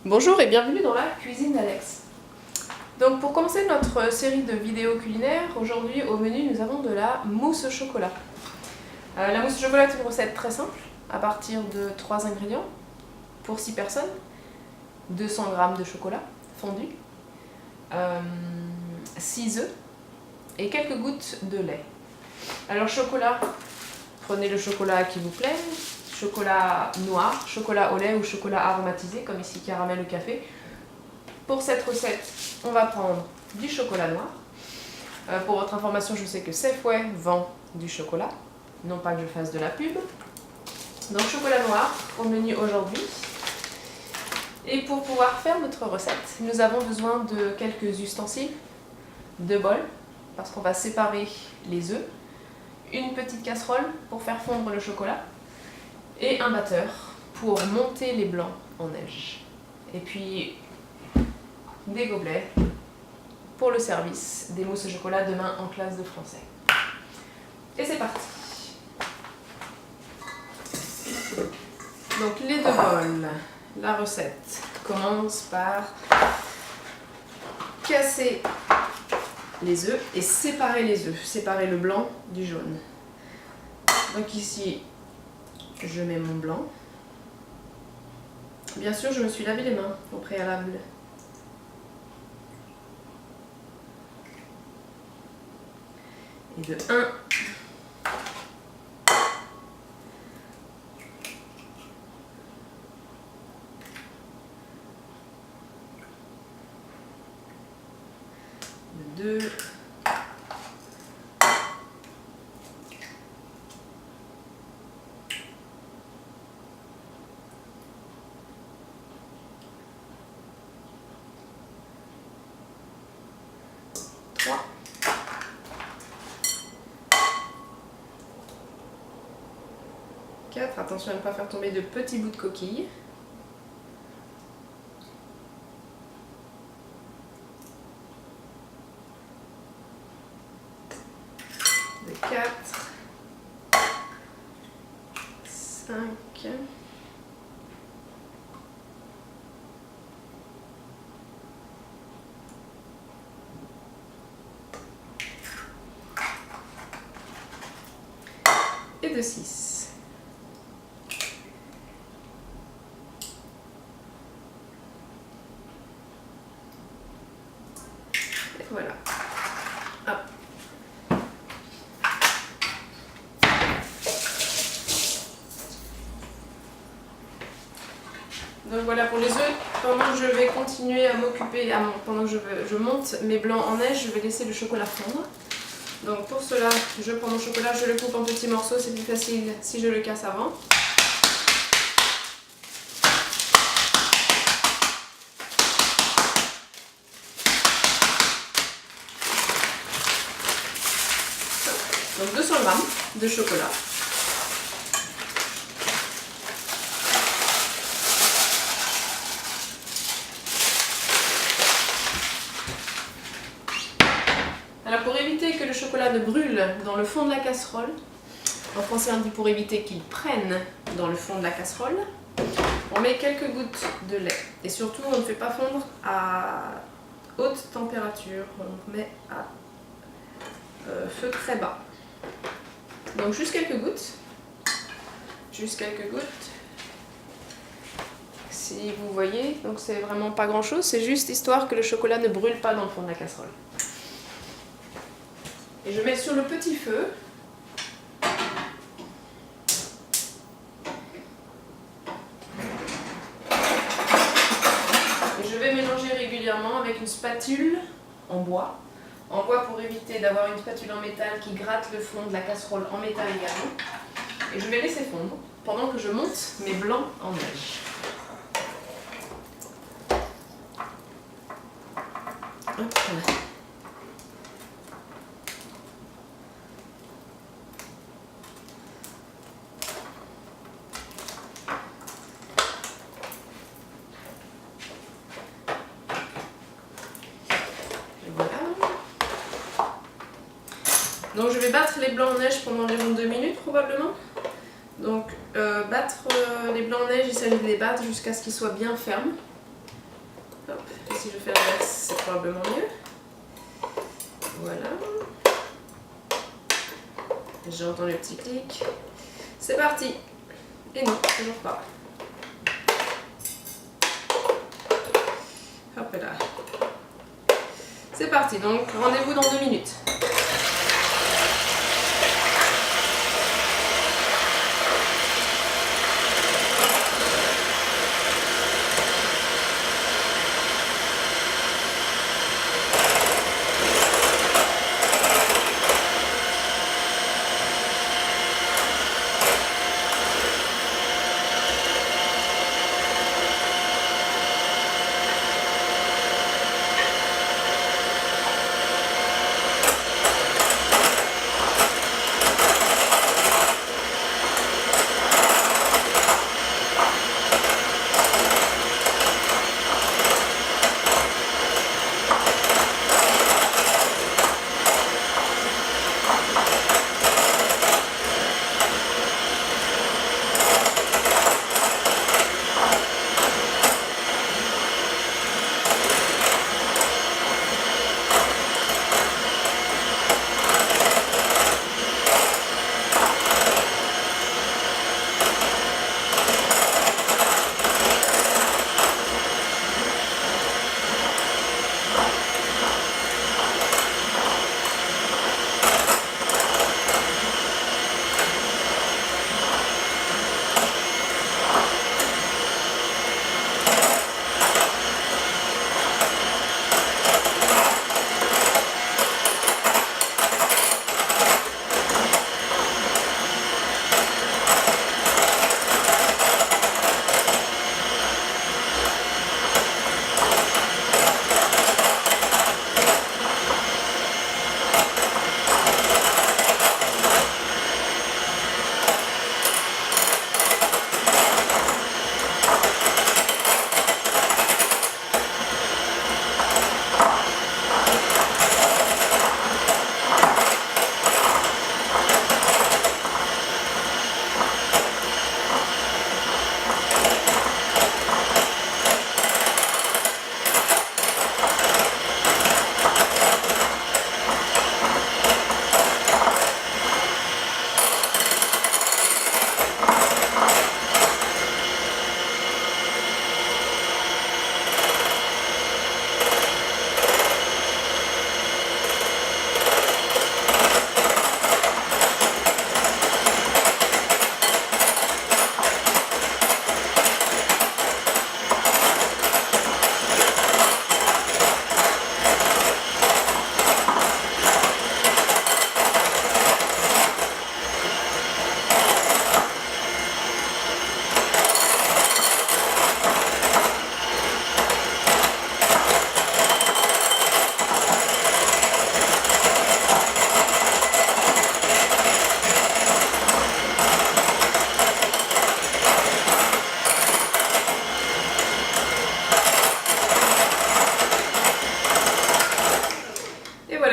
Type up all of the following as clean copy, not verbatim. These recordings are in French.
Bonjour et bienvenue dans la cuisine d'Alex. Donc pour commencer notre série de vidéos culinaires, aujourd'hui au menu nous avons de la mousse au chocolat. La mousse au chocolat est une recette très simple, à partir de 3 ingrédients, pour 6 personnes, 200 g de chocolat fondu, 6 œufs et quelques gouttes de lait. Alors chocolat, prenez le chocolat qui vous plaît, chocolat noir, chocolat au lait ou chocolat aromatisé comme ici caramel ou café. Pour cette recette, on va prendre du chocolat noir. Pour votre information, je sais que Safeway vend du chocolat, non pas que je fasse de la pub. Donc chocolat noir au menu aujourd'hui. Et pour pouvoir faire notre recette, nous avons besoin de quelques ustensiles, 2 bols, parce qu'on va séparer les œufs, une petite casserole pour faire fondre le chocolat, et un batteur pour monter les blancs en neige. Et puis des gobelets pour le service des mousses au chocolat demain en classe de français. Et c'est parti. Donc les 2 bols, la recette commence par casser les œufs et séparer les œufs, séparer le blanc du jaune. Donc ici, je mets mon blanc. Bien sûr, je me suis lavé les mains au préalable. Et de 1, de 2, attention à ne pas faire tomber de petits bouts de coquille. De 4, 5, et de 6. Voilà. Hop. Donc voilà pour les œufs. Pendant que je vais continuer à m'occuper, pendant que je monte mes blancs en neige, je vais laisser le chocolat fondre. Donc pour cela, je prends mon chocolat, je le coupe en petits morceaux, c'est plus facile si je le casse avant. Donc 200 g de chocolat. Alors pour éviter que le chocolat ne brûle dans le fond de la casserole, en français on dit pour éviter qu'il prenne dans le fond de la casserole, on met quelques gouttes de lait. Et surtout on ne fait pas fondre à haute température, on met à feu très bas. Donc juste quelques gouttes. Si vous voyez, donc c'est vraiment pas grand chose, c'est juste histoire que le chocolat ne brûle pas dans le fond de la casserole. Et je mets sur le petit feu. Et je vais mélanger régulièrement avec une spatule en bois. En bois pour éviter d'avoir une spatule en métal qui gratte le fond de la casserole en métal également. Et je vais laisser fondre pendant que je monte mes blancs en neige. Hop. Donc je vais battre les blancs en neige pendant environ 2 minutes probablement. Donc battre les blancs en neige, il s'agit de les battre jusqu'à ce qu'ils soient bien fermes. si je fais l'inverse, c'est probablement mieux. Voilà. J'entends le petit clic. C'est parti. Et non, toujours pas. Hop là. C'est parti, donc rendez-vous dans 2 minutes.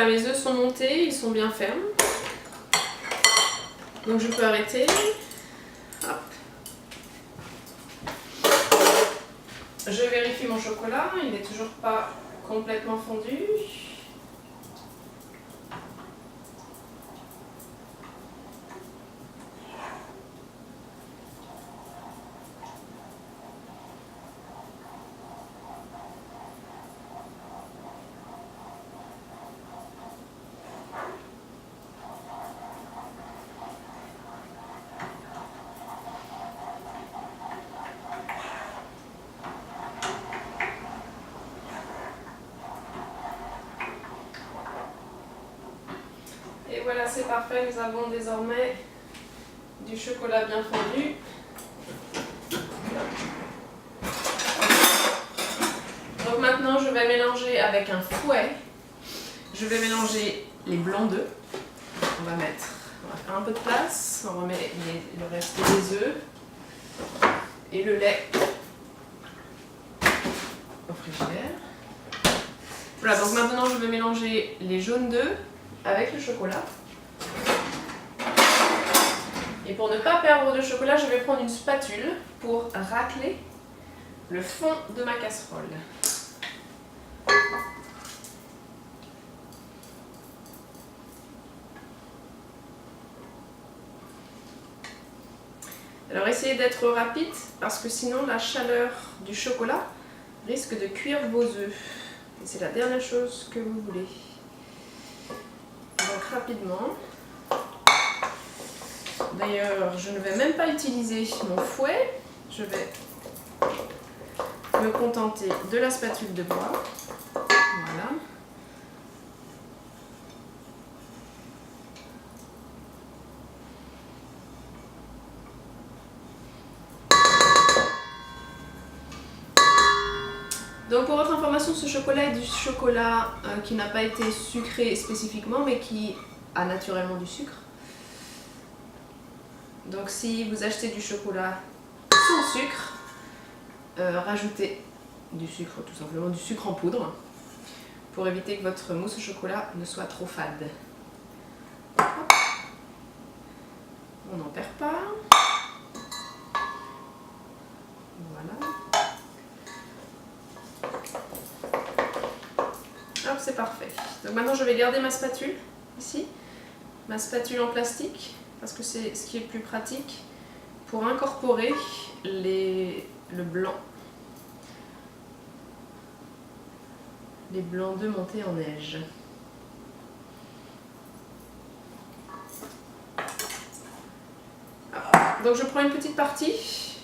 Mes œufs sont montés, ils sont bien fermes. Donc je peux arrêter. Hop. Je vérifie mon chocolat, il n'est toujours pas complètement fondu. Et voilà, c'est parfait, nous avons désormais du chocolat bien fondu. Donc maintenant, je vais mélanger avec un fouet. Je vais mélanger les blancs d'œufs. On va faire un peu de place. On remet le reste des œufs et le lait au frigidaire. Voilà, donc maintenant, je vais mélanger les jaunes d'œufs avec le chocolat. Et pour ne pas perdre de chocolat, je vais prendre une spatule pour racler le fond de ma casserole. Alors essayez d'être rapide parce que sinon la chaleur du chocolat risque de cuire vos œufs. Et c'est la dernière chose que vous voulez. Donc rapidement. D'ailleurs, je ne vais même pas utiliser mon fouet. Je vais me contenter de la spatule de bois. Voilà. Donc pour votre information, ce chocolat est du chocolat qui n'a pas été sucré spécifiquement, mais qui a naturellement du sucre. Donc si vous achetez du chocolat sans sucre, rajoutez du sucre, tout simplement du sucre en poudre, pour éviter que votre mousse au chocolat ne soit trop fade. Hop. On n'en perd pas. Voilà. Alors c'est parfait. Donc maintenant je vais garder ma spatule ici, ma spatule en plastique, parce que c'est ce qui est le plus pratique pour incorporer le blanc. Les blancs d'œufs montés en neige. Donc je prends une petite partie.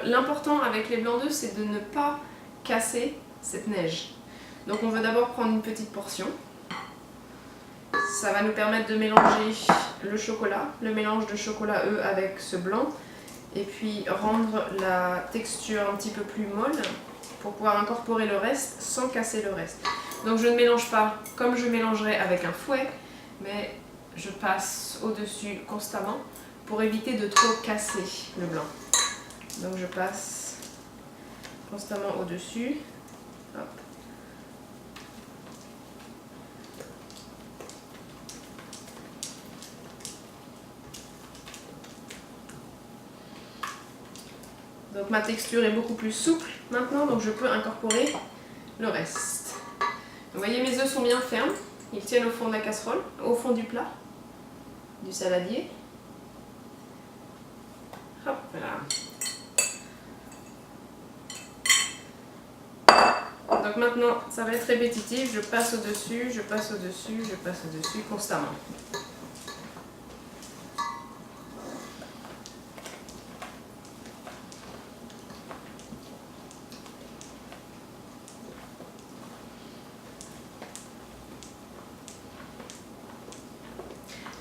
L'important avec les blancs d'œufs, c'est de ne pas casser cette neige. Donc on va d'abord prendre une petite portion. Ça va nous permettre de mélanger le chocolat, le mélange de chocolat œuf avec ce blanc, et puis rendre la texture un petit peu plus molle pour pouvoir incorporer le reste sans casser le reste. Donc je ne mélange pas comme je mélangerais avec un fouet, mais je passe au-dessus constamment pour éviter de trop casser le blanc. Donc je passe constamment au-dessus. Hop. Donc ma texture est beaucoup plus souple maintenant, donc je peux incorporer le reste. Vous voyez, mes œufs sont bien fermes, ils tiennent au fond de la casserole, au fond du plat, du saladier. Hop là. Donc maintenant, ça va être répétitif, je passe au-dessus, je passe au-dessus, je passe au-dessus constamment.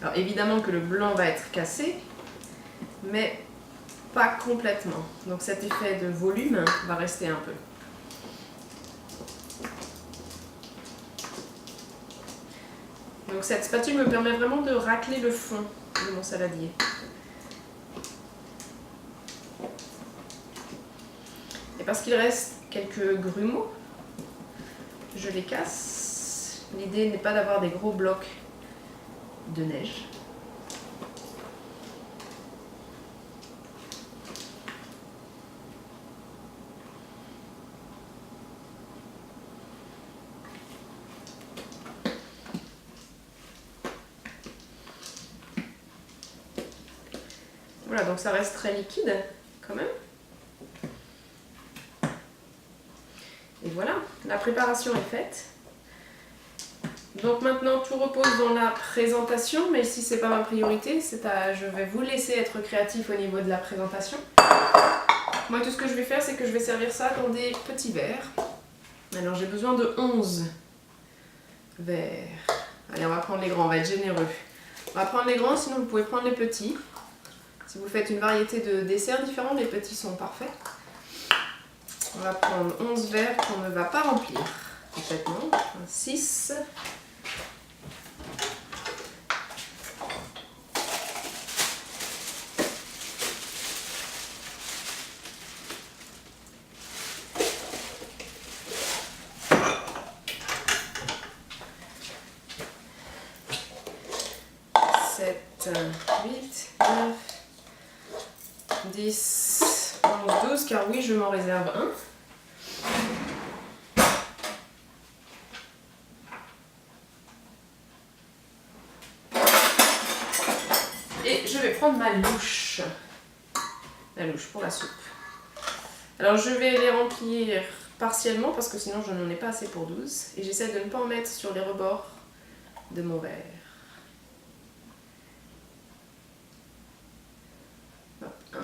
Alors évidemment que le blanc va être cassé, mais pas complètement. Donc cet effet de volume va rester un peu. Donc cette spatule me permet vraiment de racler le fond de mon saladier. Et parce qu'il reste quelques grumeaux, je les casse. L'idée n'est pas d'avoir des gros blocs de neige. Voilà, donc ça reste très liquide quand même. Et voilà, la préparation est faite. Donc maintenant tout repose dans la présentation, mais si c'est pas ma priorité, je vais vous laisser être créatif au niveau de la présentation. Moi tout ce que je vais faire, c'est que je vais servir ça dans des petits verres. Alors j'ai besoin de 11 verres. Allez, on va prendre les grands, on va être généreux. On va prendre les grands, sinon vous pouvez prendre les petits. Si vous faites une variété de desserts différents, les petits sont parfaits. On va prendre 11 verres qu'on ne va pas remplir complètement. 6. 7, 8, 9, 10, 11, 12, car oui, je m'en réserve un. Et je vais prendre ma louche. la louche pour la soupe. Alors je vais les remplir partiellement parce que sinon je n'en ai pas assez pour 12. Et j'essaie de ne pas en mettre sur les rebords de mon verre. Hop, 1.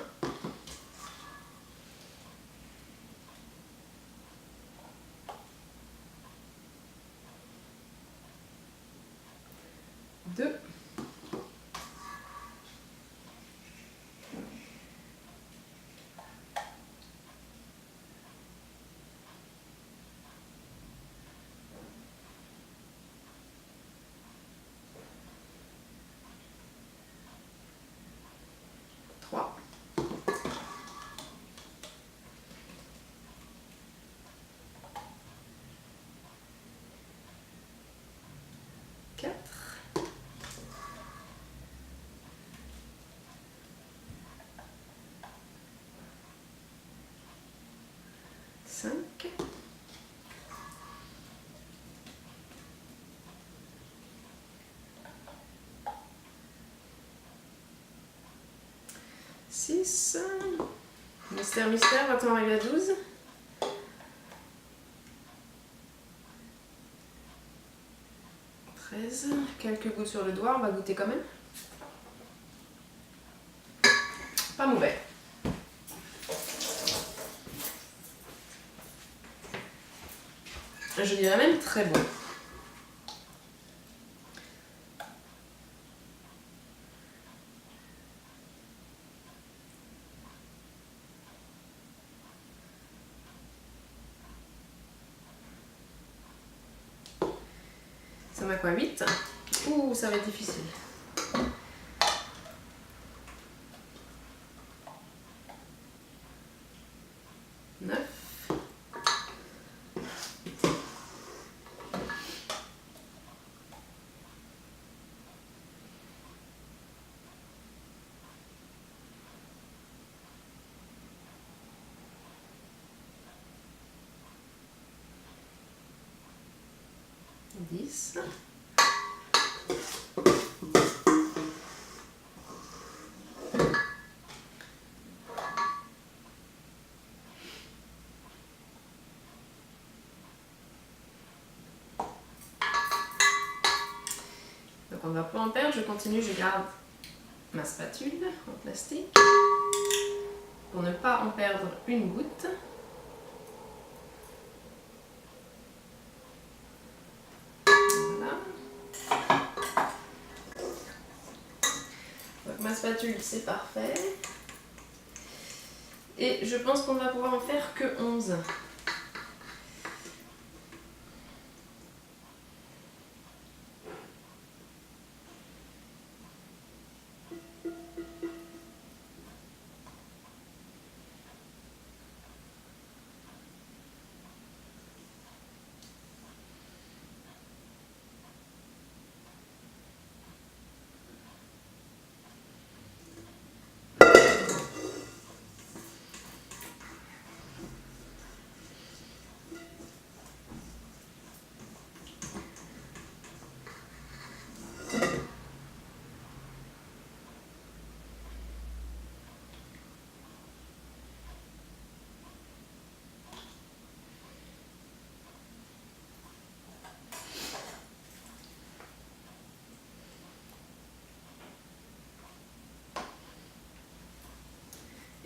2. 3. 4. 5. 6. Mystère, mystère, va-t-on arriver à 12? 13. Quelques gouttes sur le doigt, on va goûter quand même. Pas mauvais. Je dirais même très bon. Ça m'a quoi, 8? Ouh, ça va être difficile. 9. 10. Donc on va pas en perdre, je continue, je garde ma spatule en plastique pour ne pas en perdre une goutte. Voilà. Donc ma spatule, c'est parfait. Et je pense qu'on va pouvoir en faire que 11.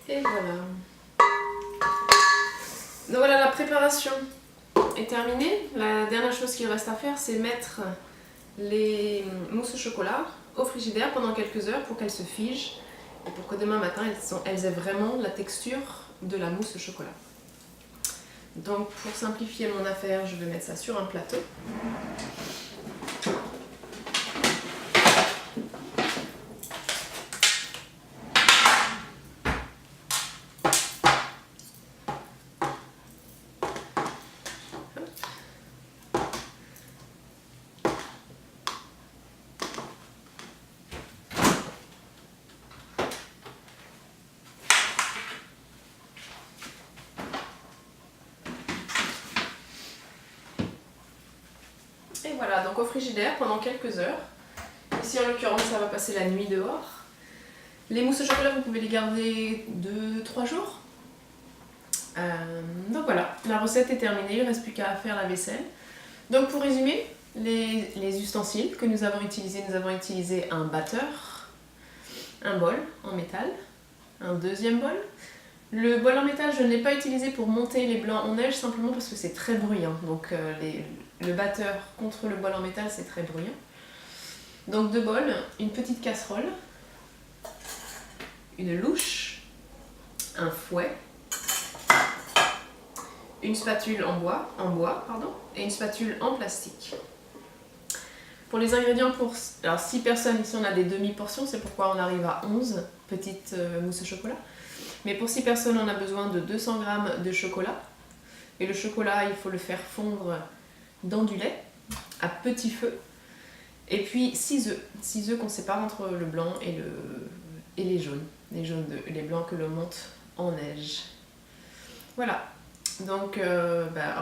Et voilà. Donc voilà, la préparation est terminée. La dernière chose qu'il reste à faire, c'est mettre les mousses au chocolat au frigidaire pendant quelques heures pour qu'elles se figent et pour que demain matin elles aient vraiment la texture de la mousse au chocolat. Donc pour simplifier mon affaire, je vais mettre ça sur un plateau. Et voilà, donc au frigidaire pendant quelques heures. Ici en l'occurrence ça va passer la nuit dehors. Les mousses au chocolat, vous pouvez les garder 2-3 jours. Donc voilà, la recette est terminée, il ne reste plus qu'à faire la vaisselle. Donc pour résumer, les ustensiles que nous avons utilisé un batteur, un bol en métal, un deuxième bol. Le bol en métal, je ne l'ai pas utilisé pour monter les blancs en neige, simplement parce que c'est très bruyant. Donc le batteur contre le bol en métal, c'est très bruyant. Donc 2 bols, une petite casserole, une louche, un fouet, une spatule en bois, et une spatule en plastique. Pour les ingrédients, alors 6 personnes, ici on a des demi-portions, c'est pourquoi on arrive à 11 petites mousses au chocolat. Mais pour 6 personnes, on a besoin de 200 g de chocolat. Et le chocolat, il faut le faire fondre dans du lait, à petit feu. Et puis 6 œufs. 6 œufs qu'on sépare entre le blanc et les jaunes. Les blancs que l'on monte en neige. Voilà. Donc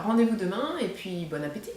rendez-vous demain et puis bon appétit!